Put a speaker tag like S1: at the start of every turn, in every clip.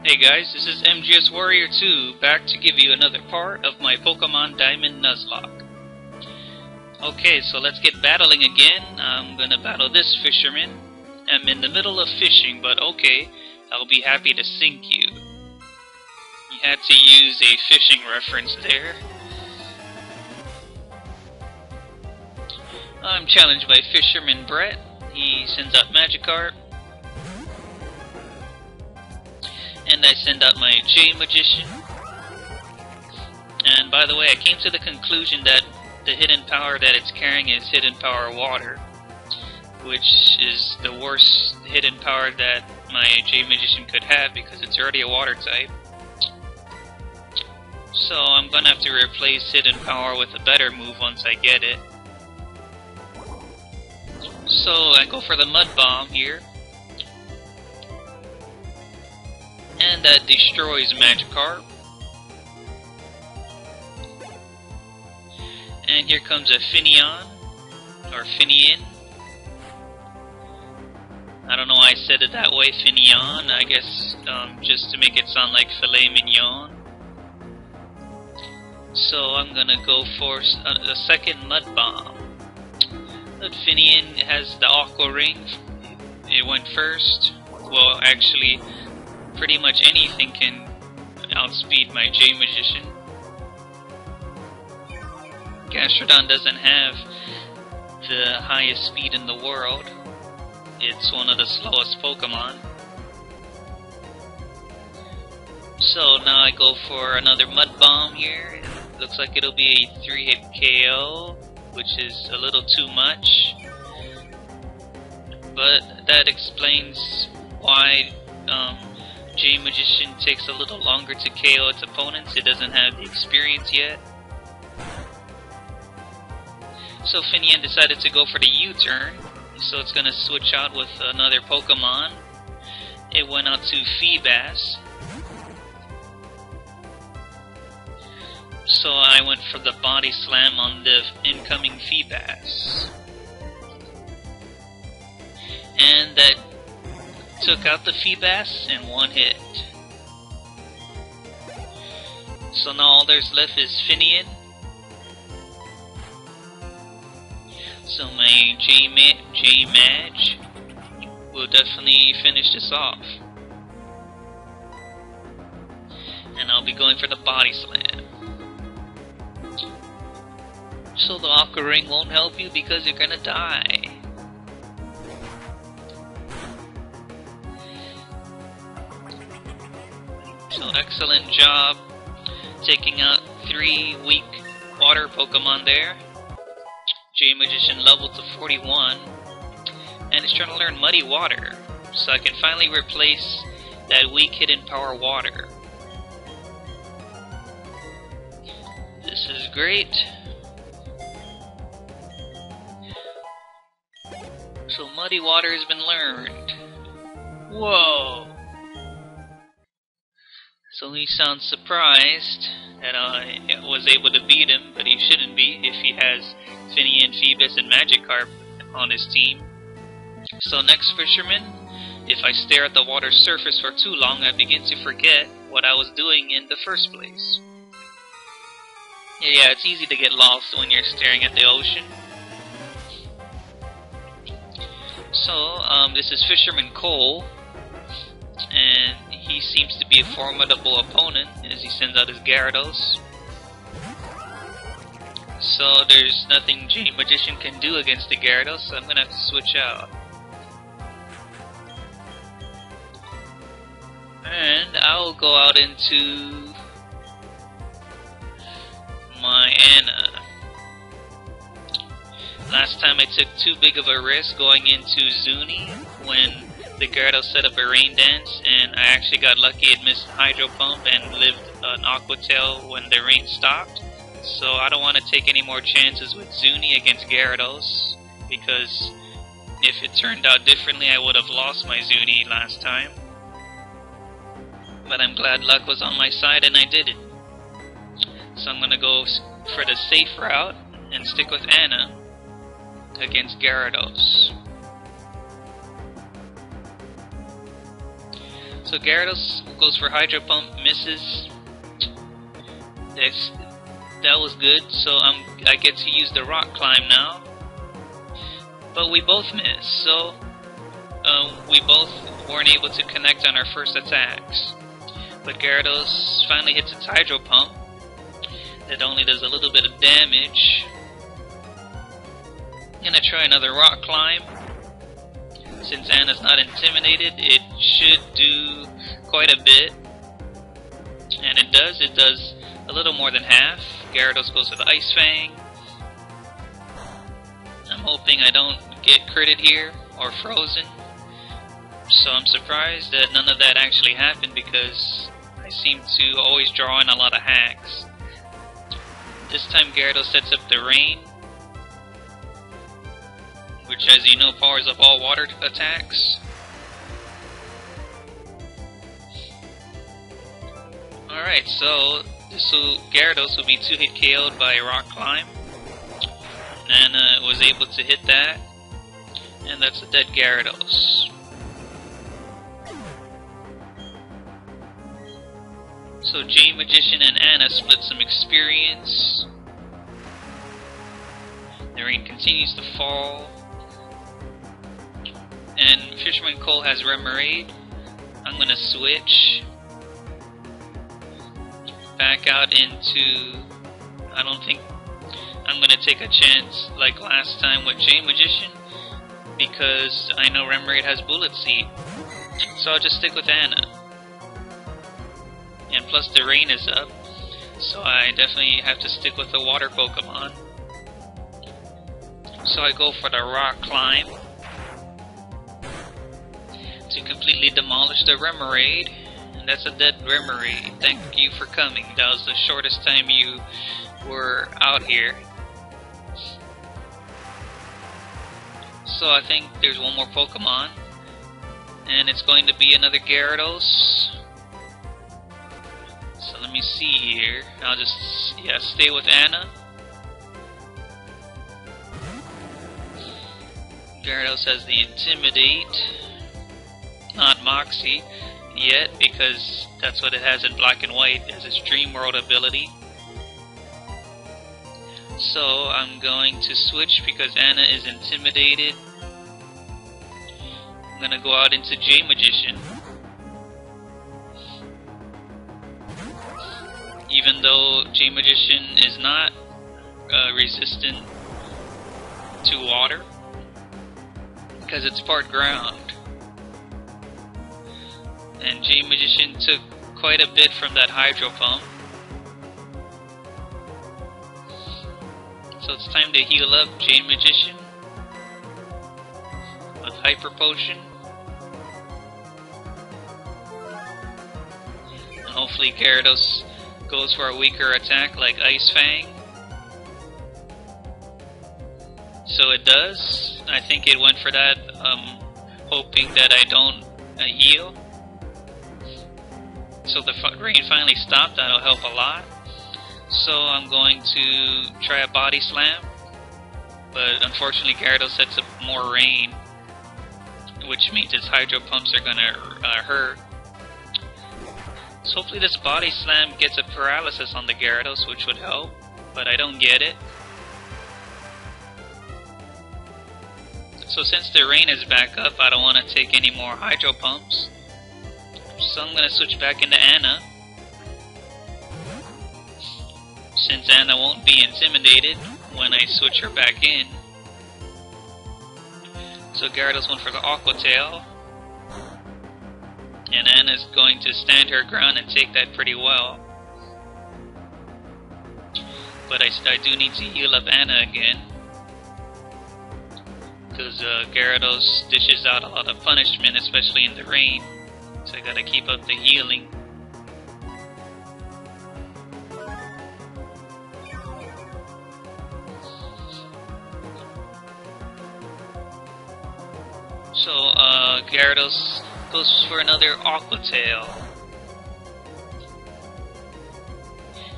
S1: Hey guys, this is MGS Warrior 2, back to give you another part of my Pokemon Diamond Nuzlocke. Okay, so let's get battling again. I'm gonna battle this fisherman. I'm in the middle of fishing, but okay, I'll be happy to sink you. You had to use a fishing reference there. I'm challenged by Fisherman Brett. He sends out Magikarp. And I send out my JMagician. And by the way, I came to the conclusion that the hidden power that it's carrying is hidden power water, which is the worst hidden power that my JMagician could have because it's already a water type. So I'm gonna have to replace hidden power with a better move once I get it. So I go for the Mud Bomb here. And that destroys Magikarp. And here comes a Finion, or Finian. I don't know why I said it that way, Finion. I guess just to make it sound like filet mignon. So I'm gonna go for a second Mud Bomb. The Finian has the Aqua Ring. It went first. Well, actually, pretty much anything can outspeed my JMagician. Gastrodon doesn't have the highest speed in the world. It's one of the slowest Pokemon. So now I go for another Mud Bomb here. It looks like it'll be a 3-hit KO, which is a little too much. But that explains why JMagician takes a little longer to KO its opponents. It doesn't have the experience yet. So Finian decided to go for the U-turn, so it's gonna switch out with another Pokemon. It went out to Feebas. So I went for the Body Slam on the incoming Feebas. And that took out the Feebas in one hit. So now all there's left is Finian. So my J-Mag will definitely finish this off. And I'll be going for the Body Slam. So the Aqua Ring won't help you because you're gonna die. So excellent job taking out 3 weak water Pokemon there. JMagician leveled to 41, and it's trying to learn Muddy Water, so I can finally replace that weak hidden power water. This is great. So Muddy Water has been learned. Whoa! So he sounds surprised that I was able to beat him, but he shouldn't be if he has Finian, Feebas, and Magikarp on his team. So next fisherman, if I stare at the water's surface for too long, I begin to forget what I was doing in the first place. Yeah, it's easy to get lost when you're staring at the ocean. So, this is Fisherman Cole, and he seems to be a formidable opponent as he sends out his Gyarados. So there's nothing JMagician can do against the Gyarados, so I'm gonna have to switch out. And I'll go out into my Anna. Last time I took too big of a risk going into Zuni when the Gyarados set up a rain dance, and I actually got lucky. It missed Hydro Pump and lived an Aqua Tail when the rain stopped. So I don't want to take any more chances with Zuni against Gyarados, because if it turned out differently, I would have lost my Zuni last time. But I'm glad luck was on my side and I did it. So I'm gonna go for the safe route and stick with Anna against Gyarados. So Gyarados goes for Hydro Pump, misses. That was good, so I get to use the Rock Climb now. But we both missed, so we both weren't able to connect on our first attacks. But Gyarados finally hits its Hydro Pump. That only does a little bit of damage. I'm gonna try another Rock Climb. Since Anna's not intimidated, it should do quite a bit. And it does a little more than half. Gyarados goes with Ice Fang. I'm hoping I don't get critted here or frozen. So I'm surprised that none of that actually happened because I seem to always draw in a lot of hacks. This time Gyarados sets up the Rain, which, as you know, powers up all water attacks. Alright, so Gyarados will be 2-hit KO'd by Rock Climb. Anna was able to hit that, and that's a dead Gyarados. So JMagician and Anna split some experience. The rain continues to fall. And Fisherman Cole has Remoraid. I'm gonna switch back out into... I don't think I'm gonna take a chance like last time with JMagician because I know Remoraid has Bullet Seed. So I'll just stick with Anna. And plus the rain is up, so I definitely have to stick with the water Pokemon. So I go for the Rock Climb to completely demolish the Remoraid. And that's a dead Remoraid. Thank you for coming. That was the shortest time you were out here. So I think there's one more Pokemon, and it's going to be another Gyarados. So let me see here. I'll just stay with Anna. Gyarados has the Intimidate, not Moxie yet, because that's what it has in Black and White as its Dream World ability. So I'm going to switch because Anna is intimidated. I'm gonna go out into JMagician. Even though JMagician is not resistant to water, because it's part ground. And JMagician took quite a bit from that Hydro Pump. So it's time to heal up JMagician with Hyper Potion. And hopefully Gyarados goes for a weaker attack like Ice Fang. So it does. I think it went for that, hoping that I don't heal. So the rain finally stopped. That'll help a lot. So I'm going to try a Body Slam. But unfortunately Gyarados sets up more rain, which means its Hydro Pumps are gonna hurt. So hopefully this Body Slam gets a paralysis on the Gyarados, which would help, but I don't get it. So since the rain is back up, I don't want to take any more Hydro Pumps. So I'm going to switch back into Anna. Since Anna won't be intimidated when I switch her back in. So Gyarados went for the Aqua Tail. And Anna's going to stand her ground and take that pretty well. But I do need to heal up Anna again, because Gyarados dishes out a lot of punishment, especially in the rain. So I gotta keep up the healing. So Gyarados goes for another Aqua Tail,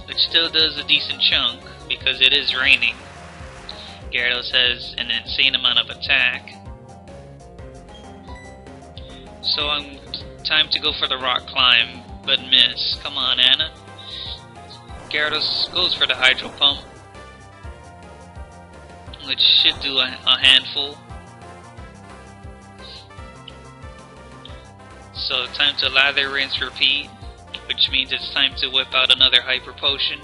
S1: which still does a decent chunk because it is raining. Gyarados has an insane amount of attack. So I'm Time to go for the rock climb, but miss. Come on, Anna. Gyarados goes for the Hydro Pump, which should do a handful. So time to lather, rinse, repeat, which means it's time to whip out another Hyper Potion.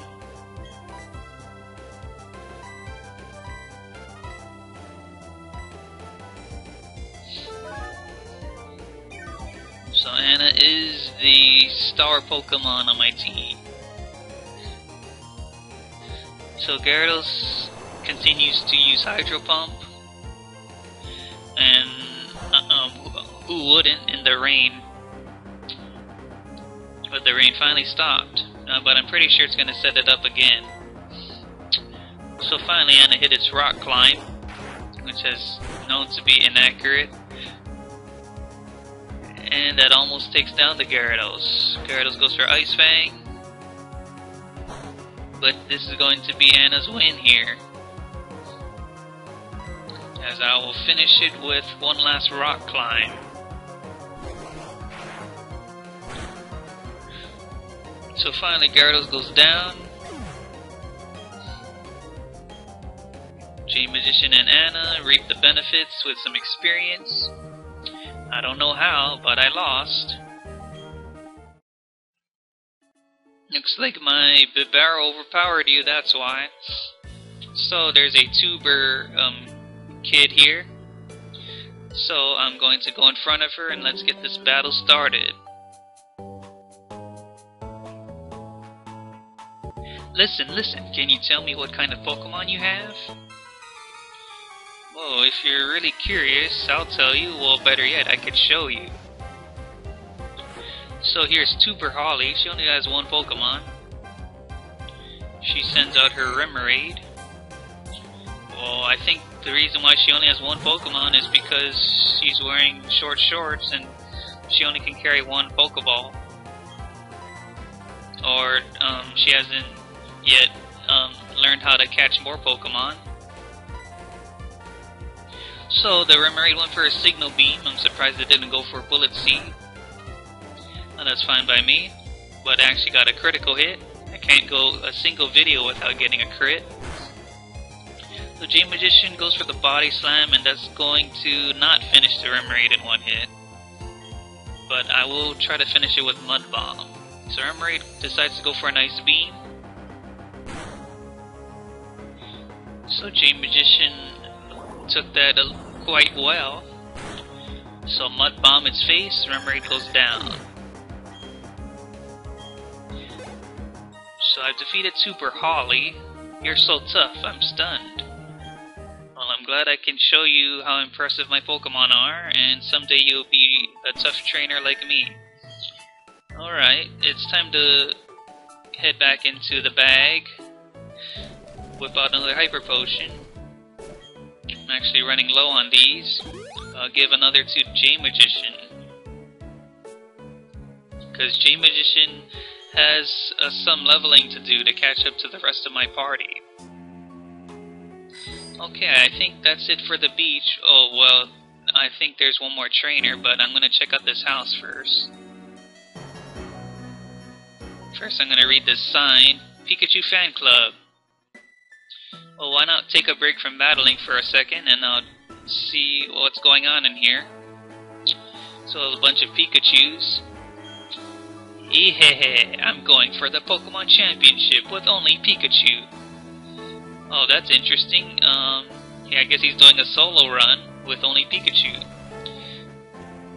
S1: So Anna is the star Pokemon on my team. So Gyarados continues to use Hydro Pump, and who wouldn't in the rain? But the rain finally stopped, but I'm pretty sure it's going to set it up again. So finally Anna hit its rock climb, which is known to be inaccurate, and that almost takes down the Gyarados. Gyarados goes for Ice Fang, but this is going to be Anna's win here, as I will finish it with one last rock climb. So finally Gyarados goes down. JMagician and Anna reap the benefits with some experience. I don't know how, but I lost. Looks like my Bibarro overpowered you, that's why. So there's a tuber kid here. So I'm going to go in front of her and let's get this battle started. Listen, can you tell me what kind of Pokemon you have? Well, if you're really curious, I'll tell you. Well, better yet, I could show you. So here's Tuber Holly. She only has one Pokemon. She sends out her Remoraid. Well, I think the reason why she only has one Pokemon is because she's wearing short shorts and she only can carry one Pokeball. Or she hasn't yet learned how to catch more Pokemon. So the Remoraid went for a Signal Beam. I'm surprised it didn't go for a Bullet Seed. Well, that's fine by me, but I actually got a critical hit. I can't go a single video without getting a crit. So JMagician goes for the Body Slam, and that's going to not finish the Remoraid in one hit. But I will try to finish it with Mud Bomb. So Remoraid decides to go for a nice beam. So JMagician took that quite well. So Mud Bomb its face, Remoraid goes down. So I've defeated Super Holly. You're so tough, I'm stunned. Well, I'm glad I can show you how impressive my Pokemon are, and someday you'll be a tough trainer like me. Alright, it's time to head back into the bag. Whip out another Hyper Potion. I'm actually running low on these. I'll give another to JMagician, because JMagician has some leveling to do to catch up to the rest of my party. Okay, I think that's it for the beach. Oh, well, I think there's one more trainer, but I'm gonna check out this house first. First, I'm gonna read this sign. Pikachu Fan Club. Well, why not take a break from battling for a second and I'll see what's going on in here. So a bunch of Pikachus. Ehehe, I'm going for the Pokemon Championship with only Pikachu. Oh, that's interesting. Yeah, I guess he's doing a solo run with only Pikachu.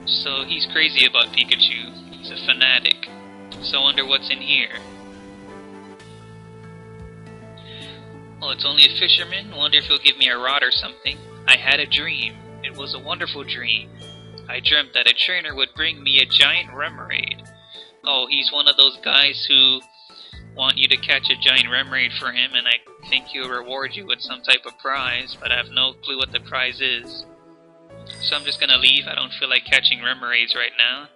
S1: So he's crazy about Pikachu. He's a fanatic. So I wonder what's in here. Oh, it's only a fisherman. Wonder if he'll give me a rod or something. I had a dream. It was a wonderful dream. I dreamt that a trainer would bring me a giant Remoraid. Oh, he's one of those guys who want you to catch a giant Remoraid for him, and I think he'll reward you with some type of prize, but I have no clue what the prize is. So I'm just gonna leave. I don't feel like catching Remoraids right now.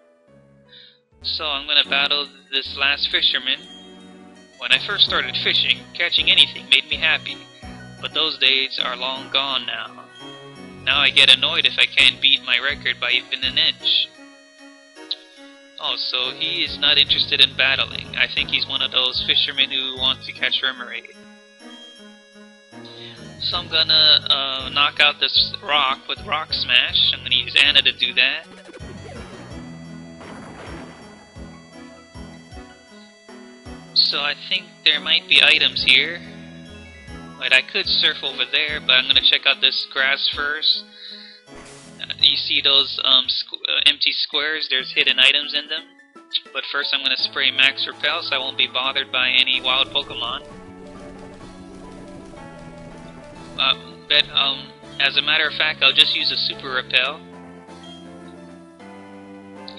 S1: So I'm gonna battle this last fisherman. When I first started fishing, catching anything made me happy, but those days are long gone now. Now I get annoyed if I can't beat my record by even an inch. Oh, so he is not interested in battling. I think he's one of those fishermen who want to catch remoraid. So I'm gonna knock out this rock with Rock Smash. I'm gonna use Anna to do that. So I think there might be items here. Wait, I could surf over there, but I'm gonna check out this grass first. You see those empty squares? There's hidden items in them. But first I'm gonna spray Max Repel so I won't be bothered by any wild Pokemon. But as a matter of fact, I'll just use a Super Repel.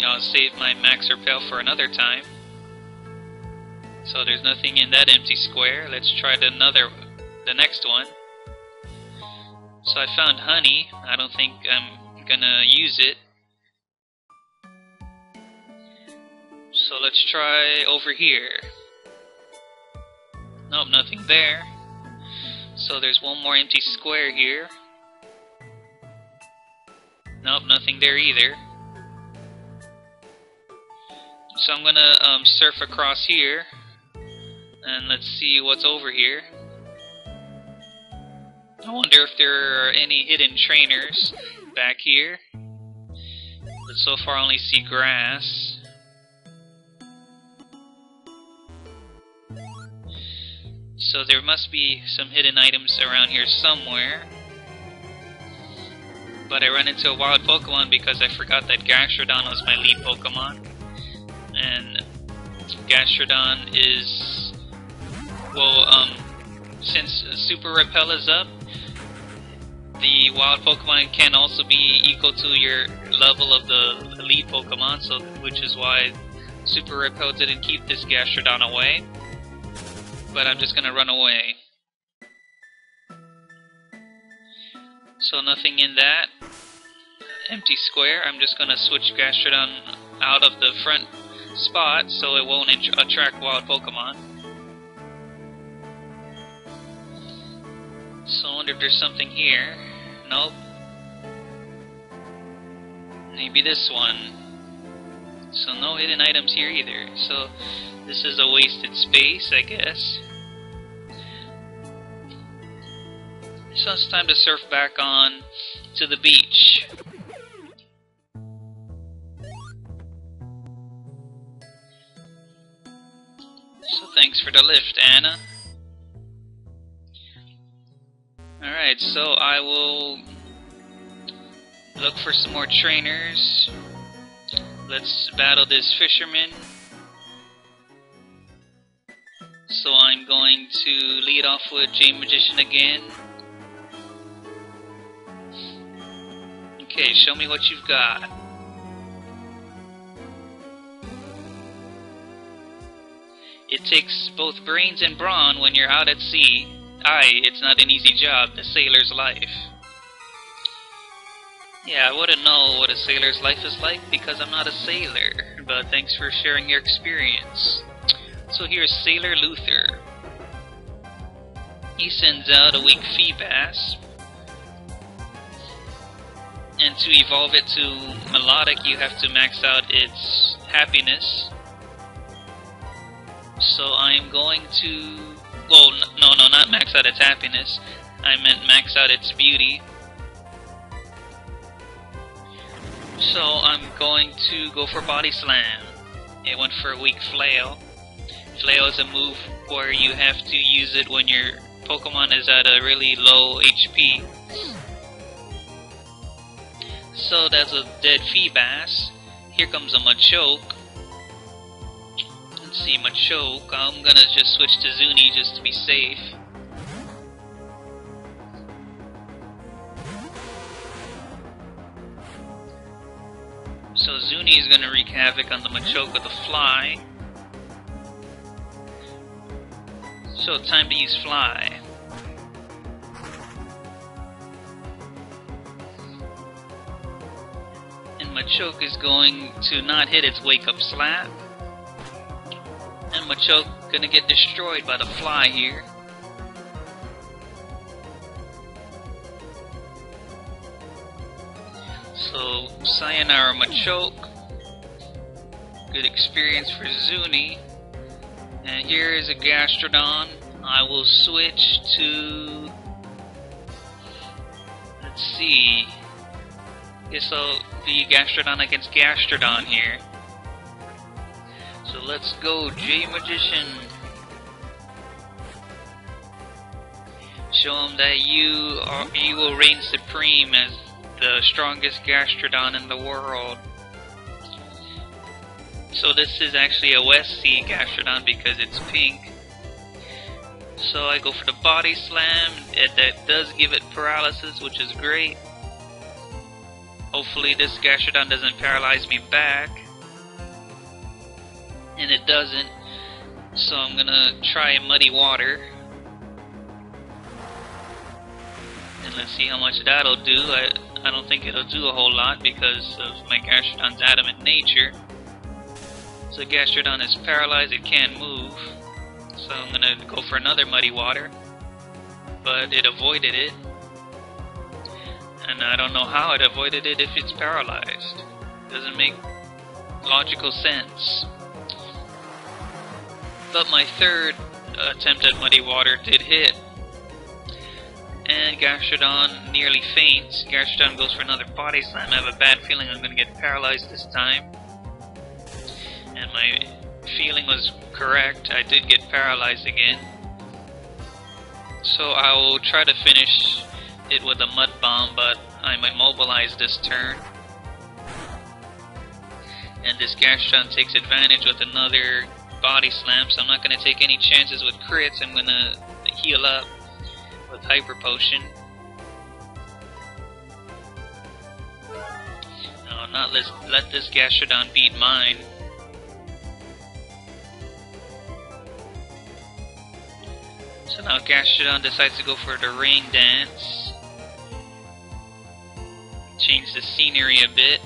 S1: I'll save my Max Repel for another time. So there's nothing in that empty square. Let's try the next one. So I found honey. I don't think I'm gonna use it. So let's try over here. Nope, nothing there. So there's one more empty square here. Nope, nothing there either. So I'm gonna surf across here. And let's see what's over here. I wonder if there are any hidden trainers back here. But so far I only see grass. So there must be some hidden items around here somewhere. But I ran into a wild Pokemon because I forgot that Gastrodon was my lead Pokemon. And Gastrodon is... well, since Super Repel is up, the wild Pokemon can also be equal to your level of the lead Pokemon, so which is why Super Repel didn't keep this Gastrodon away. But I'm just gonna run away. So nothing in that empty square. I'm just gonna switch Gastrodon out of the front spot so it won't attract wild Pokemon. So I wonder if there's something here. Nope. Maybe this one. So no hidden items here either. So this is a wasted space, I guess. So it's time to surf back on to the beach. So thanks for the lift, Anna. Alright, so I will look for some more trainers. Let's battle this fisherman. So I'm going to lead off with JMagician again. Okay, show me what you've got. It takes both brains and brawn when you're out at sea. Aye, it's not an easy job, the sailor's life. Yeah, I wouldn't know what a sailor's life is like because I'm not a sailor, but thanks for sharing your experience. So here's Sailor Luther. He sends out a weak Feebas. And to evolve it to Melodic, you have to max out its happiness. So I'm going to... well, no, not max out its happiness. I meant max out its beauty. So I'm going to go for Body Slam. It went for a weak Flail. Flail is a move where you have to use it when your Pokemon is at a really low HP. So that's a dead Feebas. Here comes a Machoke. Let's see, Machoke. I'm gonna just switch to Zuni just to be safe. So Zuni is gonna wreak havoc on the Machoke with a Fly. So time to use Fly. And Machoke is going to not hit its Wake Up Slap. And Machoke gonna get destroyed by the Fly here. So Sayonara Machoke. Good experience for Zuni. And here is a Gastrodon. I will switch to... let's see. Guess I'll be Gastrodon against Gastrodon here. So let's go, JMagician. Show him that you will reign supreme as the strongest Gastrodon in the world. So this is actually a West Sea Gastrodon because it's pink. So I go for the Body Slam. That does give it paralysis, which is great. Hopefully this Gastrodon doesn't paralyze me back. And it doesn't. So I'm gonna try Muddy Water. And let's see how much that'll do. I don't think it'll do a whole lot because of my Gastrodon's adamant nature. So Gastrodon is paralyzed, it can't move. So I'm gonna go for another Muddy Water. But it avoided it. And I don't know how it avoided it if it's paralyzed. Doesn't make logical sense. But my third attempt at Muddy Water did hit. And Gastrodon nearly faints. Gastrodon goes for another Body Slam. I have a bad feeling I'm gonna get paralyzed this time. And my feeling was correct. I did get paralyzed again. So I will try to finish it with a Mud Bomb, but I'm immobilized this turn. And this Gastrodon takes advantage with another Body Slam, so I'm not going to take any chances with crits. I'm going to heal up with Hyper Potion. No, not let this Gastrodon beat mine. So now Gastrodon decides to go for the Rain Dance. Change the scenery a bit.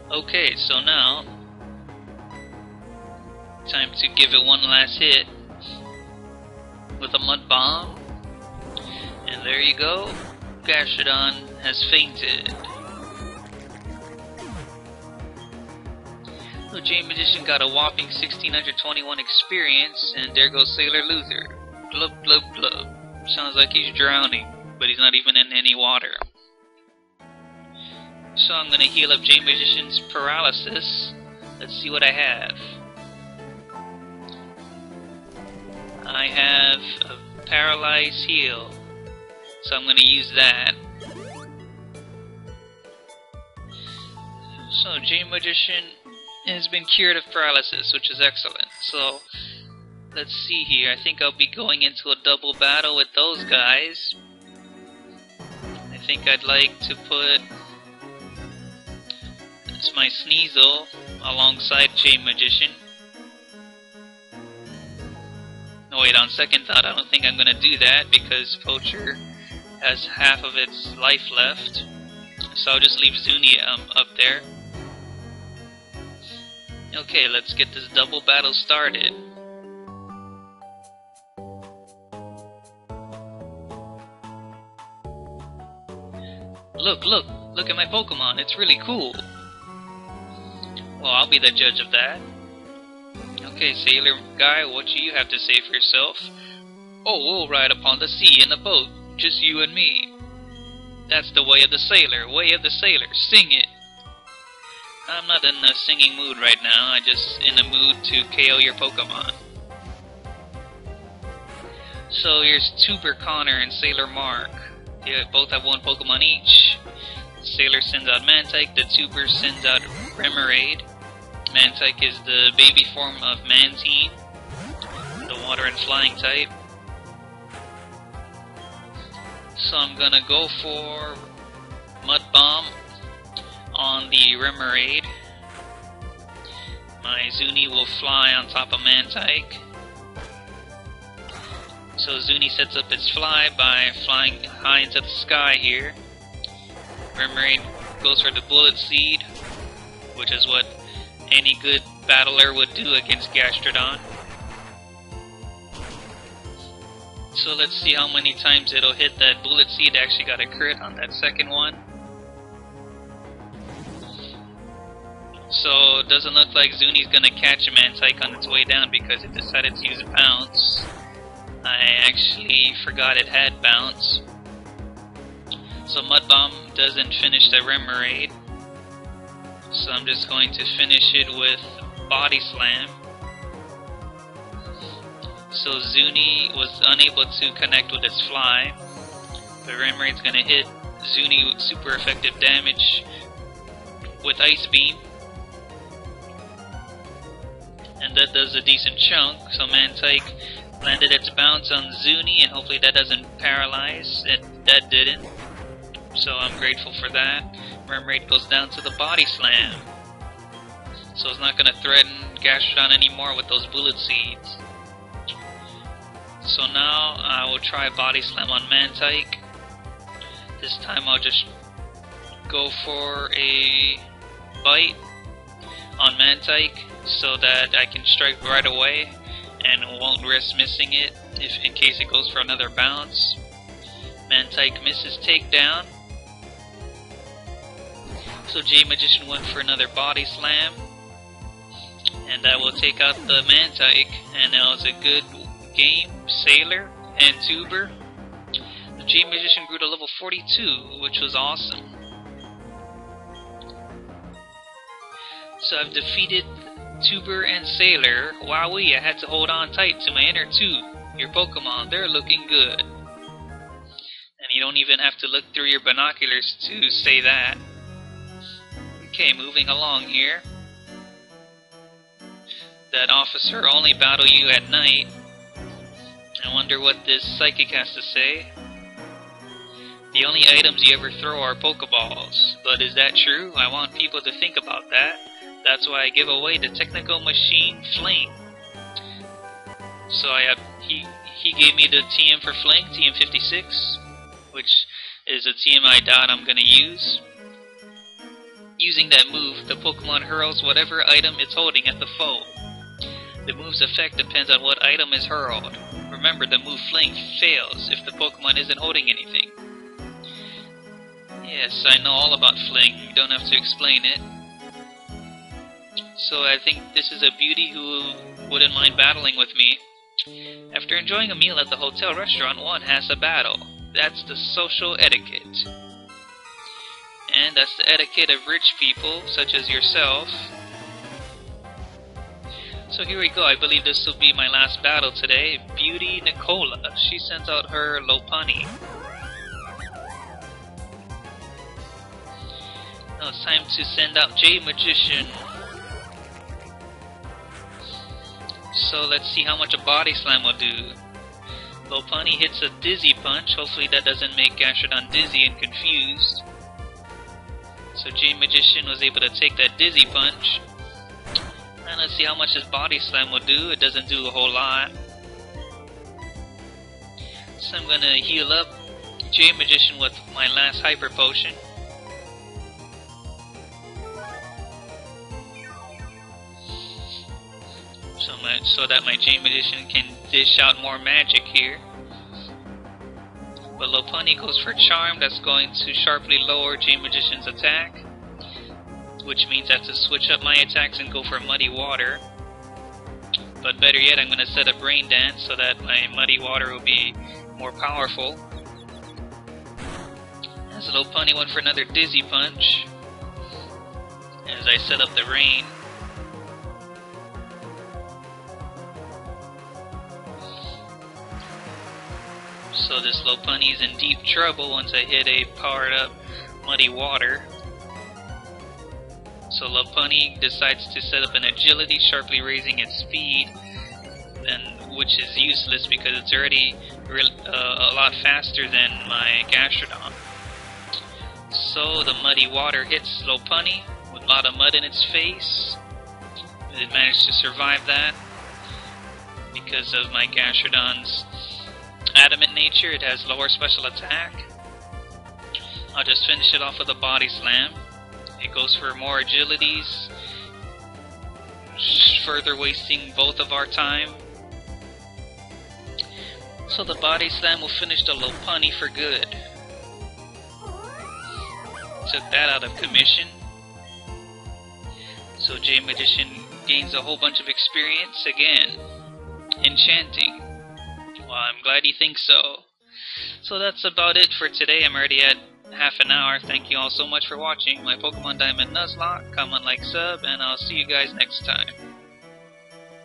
S1: Okay, so now time to give it one last hit with a Mud Bomb. And there you go. Gastrodon has fainted. So JMagician got a whopping 1621 experience, and there goes Sailor Luther. Glub glub glub. Sounds like he's drowning, but he's not even in any water. So I'm gonna heal up JMagician's paralysis. Let's see what I have. I have a paralyzed heal, so I'm gonna use that. So JMagician has been cured of paralysis, which is excellent. So let's see here. I think I'll be going into a double battle with those guys. I think I'd like to put my Sneasel alongside JMagician. No, wait, on second thought, I don't think I'm gonna do that because Poacher has half of its life left. So I'll just leave Zuni up there. Okay, let's get this double battle started. Look at my Pokemon, it's really cool. Well, I'll be the judge of that. Okay, Sailor Guy, what do you have to say for yourself? Oh, we'll ride upon the sea in a boat, just you and me. That's the way of the sailor, sing it. I'm not in a singing mood right now, I'm just in a mood to KO your Pokemon. So here's Tuber Connor and Sailor Mark. They both have one Pokemon each. The Sailor sends out Mantike, the Tuber sends out Remoraid. Mantike is the baby form of Mantine, the water and flying type. So I'm gonna go for Mud Bomb on the Remoraid. My Zuni will fly on top of Mantike. So Zuni sets up its fly by flying high into the sky here. Remoraid goes for the Bullet Seed, which is what any good battler would do against Gastrodon. So let's see how many times it'll hit that Bullet Seed. Actually got a crit on that second one. So it doesn't look like Zuni's gonna catch a Mantike on its way down because it decided to use bounce. I actually forgot it had bounce. So Mud Bomb doesn't finish the Remoraid. So I'm just going to finish it with Body Slam. So Zuni was unable to connect with its fly. The Remoraid's gonna hit Zuni with super effective damage with Ice Beam. And that does a decent chunk, so Mantike landed its bounce on Zuni, and hopefully that doesn't paralyze. That didn't, so I'm grateful for that. Remoraid goes down to the Body Slam, so it's not going to threaten Gastrodon anymore with those Bullet Seeds. So now I will try Body Slam on Mantike. This time I'll just go for a Bite on Mantike so that I can strike right away and won't risk missing it in case it goes for another bounce. Mantike misses takedown. So JMagician went for another Body Slam, and that will take out the Mantike, and that was a good game. Sailor and Tuber. The JMagician grew to level 42, which was awesome. So I've defeated Tuber and Sailor. Wowee, I had to hold on tight to my inner tube. Your Pokemon, they're looking good. And you don't even have to look through your binoculars to say that. Okay, moving along here. That officer only battle you at night. I wonder what this psychic has to say. The only items you ever throw are Pokeballs. But is that true? I want people to think about that. That's why I give away the Technical Machine Fling. So he gave me the TM for Fling, TM56, which is a TM I doubt I'm gonna use. Using that move, the Pokemon hurls whatever item it's holding at the foe. The move's effect depends on what item is hurled. Remember, the move Fling fails if the Pokemon isn't holding anything. Yes, I know all about Fling. You don't have to explain it. So I think this is a beauty who wouldn't mind battling with me. After enjoying a meal at the hotel restaurant, one has a battle. That's the social etiquette. And that's the etiquette of rich people, such as yourself. So here we go, I believe this will be my last battle today. Beauty Nicola, she sends out her Lopunny. Now it's time to send out JMagician. So let's see how much a Body Slam will do. Lopunny hits a Dizzy Punch, hopefully that doesn't make Gastrodon dizzy and confused. So JMagician was able to take that Dizzy Punch. And let's see how much his Body Slam will do. It doesn't do a whole lot. So I'm gonna heal up JMagician with my last Hyper Potion. So that my JMagician can dish out more magic here. But Lopunny goes for Charm, that's going to sharply lower JMagician's attack. Which means I have to switch up my attacks and go for Muddy Water. But better yet, I'm going to set up Rain Dance so that my Muddy Water will be more powerful. As Lopunny went for another Dizzy Punch. As I set up the Rain. So this Lopunny is in deep trouble once I hit a powered up Muddy Water. So Lopunny decides to set up an Agility, sharply raising its speed, which is useless because it's already a lot faster than my Gastrodon. So the Muddy Water hits Lopunny with a lot of mud in its face. It managed to survive that because of my Gastrodon's adamant nature. It has lower special attack. I'll just finish it off with a Body Slam. It goes for more agilities, further wasting both of our time. So the Body Slam will finish the Lopunny for good. Took that out of commission. So JMagician gains a whole bunch of experience again. Enchanting. Well, I'm glad you think so. So that's about it for today. I'm already at half an hour. Thank you all so much for watching my Pokemon Diamond Nuzlocke. Comment, like, sub, and I'll see you guys next time.